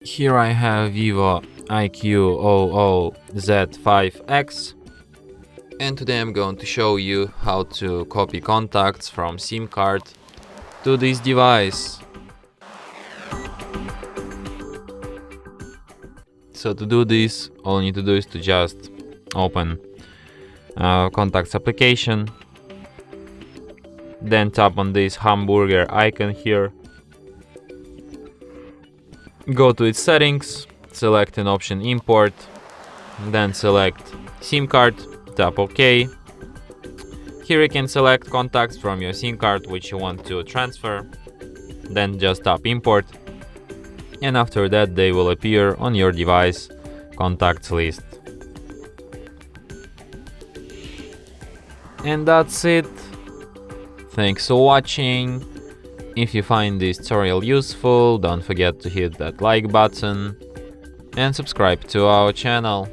Here I have VIVO IQOO Z5X, and today I'm going to show you how to copy contacts from SIM card to this device. So to do this, all you need to do is to just open contacts application, then tap on this hamburger icon here, go to its settings, select an option import, then select SIM card, tap OK. Here you can select contacts from your SIM card which you want to transfer, then just tap import, and after that they will appear on your device contacts list. And that's it. Thanks for watching. If you find this tutorial useful, don't forget to hit that like button and subscribe to our channel.